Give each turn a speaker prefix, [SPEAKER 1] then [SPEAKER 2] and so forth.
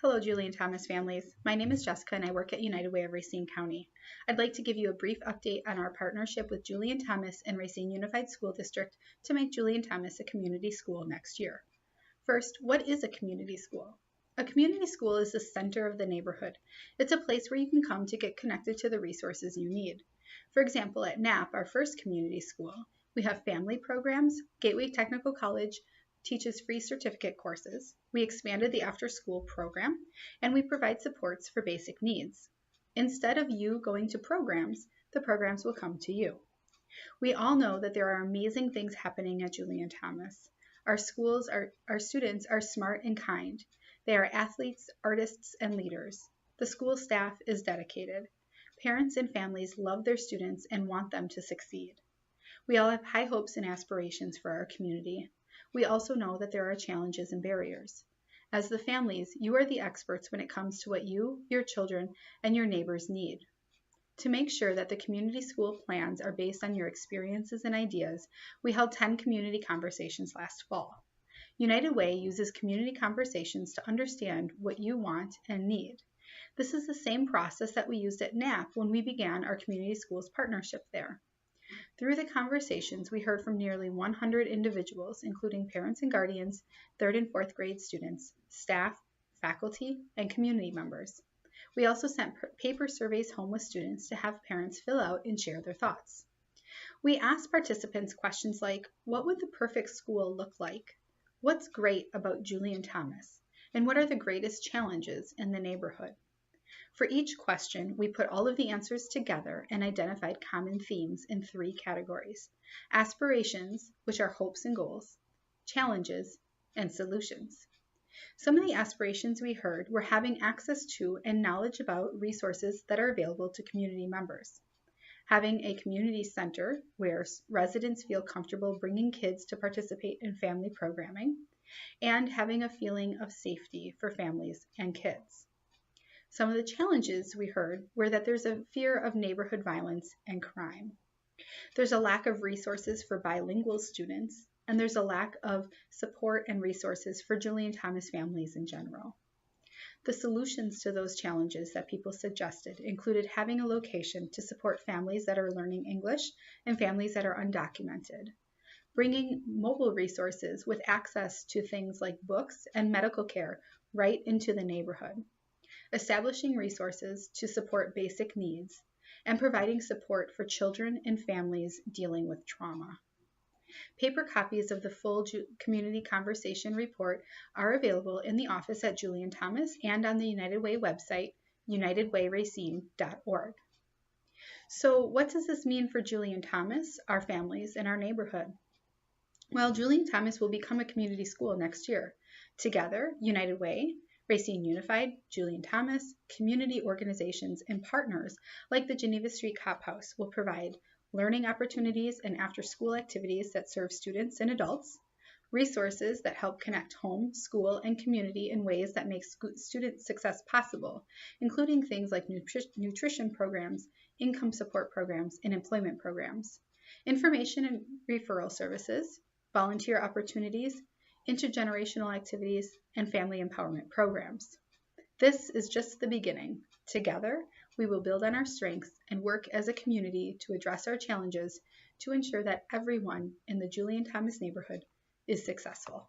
[SPEAKER 1] Hello, Julian Thomas families. My name is Jessica and I work at United Way of Racine County. I'd like to give you a brief update on our partnership with Julian Thomas and Racine Unified School District to make Julian Thomas a community school next year. First, what is a community school? A community school is the center of the neighborhood. It's a place where you can come to get connected to the resources you need. For example, at Knapp, our first community school, we have family programs, Gateway Technical College teaches free certificate courses, we expanded the after-school program, and we provide supports for basic needs. Instead of you going to programs, the programs will come to you. We all know that there are amazing things happening at Julian Thomas. Our students are smart and kind. They are athletes, artists, and leaders. The school staff is dedicated. Parents and families love their students and want them to succeed. We all have high hopes and aspirations for our community. We also know that there are challenges and barriers. As the families, you are the experts when it comes to what you, your children, and your neighbors need. To make sure that the community school plans are based on your experiences and ideas, we held 10 community conversations last fall. United Way uses community conversations to understand what you want and need. This is the same process that we used at Knapp when we began our community schools partnership there. Through the conversations, we heard from nearly 100 individuals, including parents and guardians, 3rd and 4th grade students, staff, faculty, and community members. We also sent paper surveys home with students to have parents fill out and share their thoughts. We asked participants questions like, what would the perfect school look like? What's great about Julian Thomas? And what are the greatest challenges in the neighborhood? For each question, we put all of the answers together and identified common themes in 3 categories: aspirations, which are hopes and goals, challenges, and solutions. Some of the aspirations we heard were having access to and knowledge about resources that are available to community members, having a community center where residents feel comfortable bringing kids to participate in family programming, and having a feeling of safety for families and kids. Some of the challenges we heard were that there's a fear of neighborhood violence and crime. There's a lack of resources for bilingual students, and there's a lack of support and resources for Julian Thomas families in general. The solutions to those challenges that people suggested included having a location to support families that are learning English and families that are undocumented, bringing mobile resources with access to things like books and medical care right into the neighborhood, establishing resources to support basic needs, and providing support for children and families dealing with trauma. Paper copies of the full community conversation report are available in the office at Julian Thomas and on the United Way website, unitedwayracine.org. So what does this mean for Julian Thomas, our families, and our neighborhood? Well, Julian Thomas will become a community school next year. Together, United Way, Racine Unified, Julian Thomas, community organizations, and partners like the Geneva Street Cop House will provide learning opportunities and after-school activities that serve students and adults, resources that help connect home, school, and community in ways that make student success possible, including things like nutrition programs, income support programs, and employment programs, information and referral services, volunteer opportunities, intergenerational activities, and family empowerment programs. This is just the beginning. Together, we will build on our strengths and work as a community to address our challenges to ensure that everyone in the Julian Thomas neighborhood is successful.